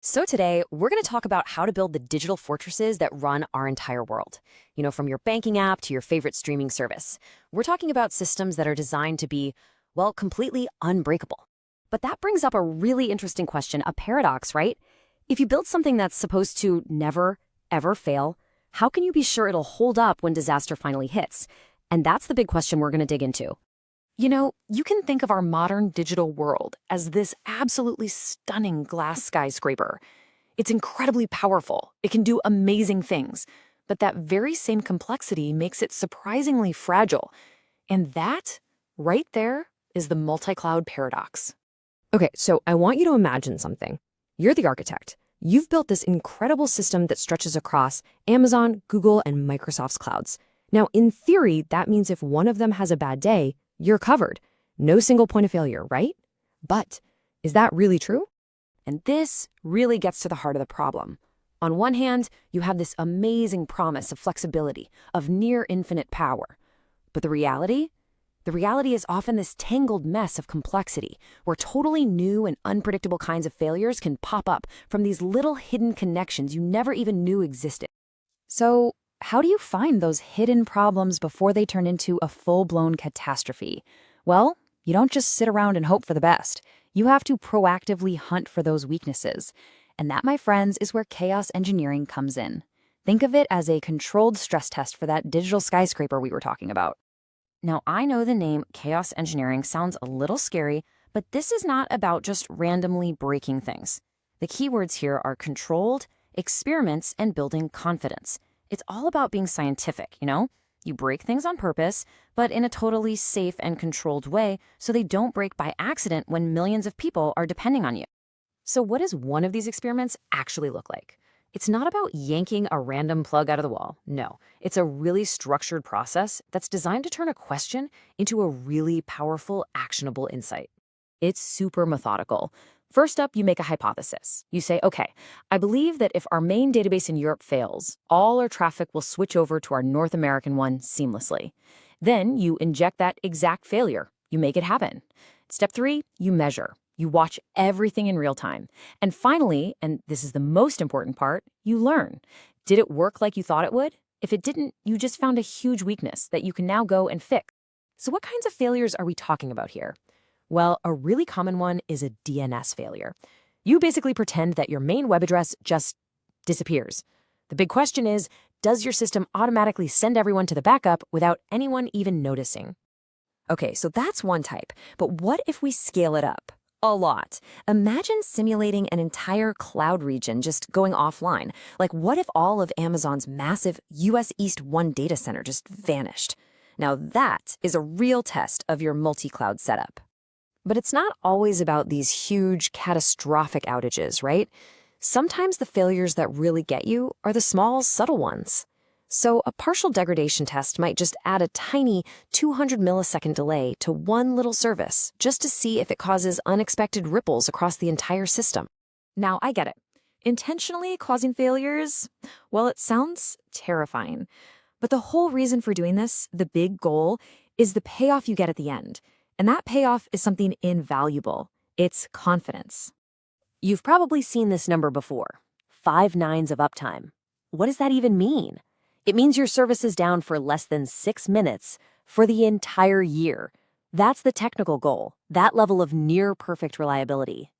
So today, we're going to talk about how to build the digital fortresses that run our entire world. From your banking app to your favorite streaming service. We're talking about systems that are designed to be, well, completely unbreakable. But that brings up a really interesting question, a paradox, right? If you build something that's supposed to never, ever fail, how can you be sure it'll hold up when disaster finally hits? And that's the big question we're going to dig into. You can think of our modern digital world as this absolutely stunning glass skyscraper. It's incredibly powerful. It can do amazing things. But that very same complexity makes it surprisingly fragile. And that, right there, is the multi-cloud paradox. Okay, so I want you to imagine something. You're the architect. You've built this incredible system that stretches across Amazon, Google, and Microsoft's clouds. Now, in theory, that means if one of them has a bad day, you're covered. No single point of failure, right? But is that really true? And this really gets to the heart of the problem. On one hand, you have this amazing promise of flexibility, of near infinite power. But the reality? The reality is often this tangled mess of complexity, where totally new and unpredictable kinds of failures can pop up from these little hidden connections you never even knew existed. So, how do you find those hidden problems before they turn into a full-blown catastrophe? Well, you don't just sit around and hope for the best. You have to proactively hunt for those weaknesses. And that, my friends, is where chaos engineering comes in. Think of it as a controlled stress test for that digital skyscraper we were talking about. Now, I know the name chaos engineering sounds a little scary, but this is not about just randomly breaking things. The keywords here are controlled, experiments, and building confidence. It's all about being scientific, You break things on purpose, but in a totally safe and controlled way so they don't break by accident when millions of people are depending on you. So what does one of these experiments actually look like? It's not about yanking a random plug out of the wall. No, it's a really structured process that's designed to turn a question into a really powerful, actionable insight. It's super methodical. First up, you make a hypothesis. You say, okay, I believe that if our main database in Europe fails, all our traffic will switch over to our North American one seamlessly. Then you inject that exact failure. You make it happen. Step 3, you measure. You watch everything in real time. And finally, and this is the most important part, you learn. Did it work like you thought it would? If it didn't, you just found a huge weakness that you can now go and fix. So what kinds of failures are we talking about here? Well, a really common one is a DNS failure. You basically pretend that your main web address just disappears. The big question is, does your system automatically send everyone to the backup without anyone even noticing? Okay, so that's one type. But what if we scale it up? A lot. Imagine simulating an entire cloud region just going offline. Like, what if all of Amazon's massive US East 1 data center just vanished? Now that is a real test of your multi-cloud setup. But it's not always about these huge, catastrophic outages, right? Sometimes the failures that really get you are the small, subtle ones. So a partial degradation test might just add a tiny 200 millisecond delay to one little service, just to see if it causes unexpected ripples across the entire system. Now, I get it. Intentionally causing failures, well, it sounds terrifying. But the whole reason for doing this, the big goal, is the payoff you get at the end. And that payoff is something invaluable. It's confidence. You've probably seen this number before, 5 nines of uptime. What does that even mean? It means your service is down for less than 6 minutes for the entire year. That's the technical goal, that level of near-perfect reliability.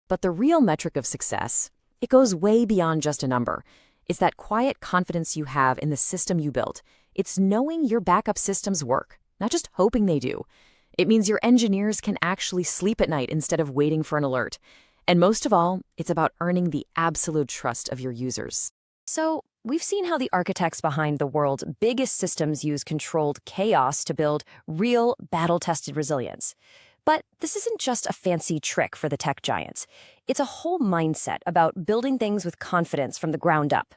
But the real metric of success, it goes way beyond just a number. It's that quiet confidence you have in the system you built. It's knowing your backup systems work, not just hoping they do. It means your engineers can actually sleep at night instead of waiting for an alert. And most of all, it's about earning the absolute trust of your users. So, we've seen how the architects behind the world's biggest systems use controlled chaos to build real, battle-tested resilience. But this isn't just a fancy trick for the tech giants. It's a whole mindset about building things with confidence from the ground up.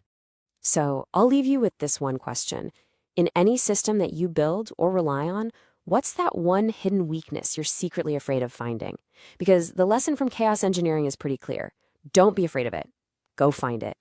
So, I'll leave you with this one question. In any system that you build or rely on, what's that one hidden weakness you're secretly afraid of finding? Because the lesson from chaos engineering is pretty clear. Don't be afraid of it. Go find it.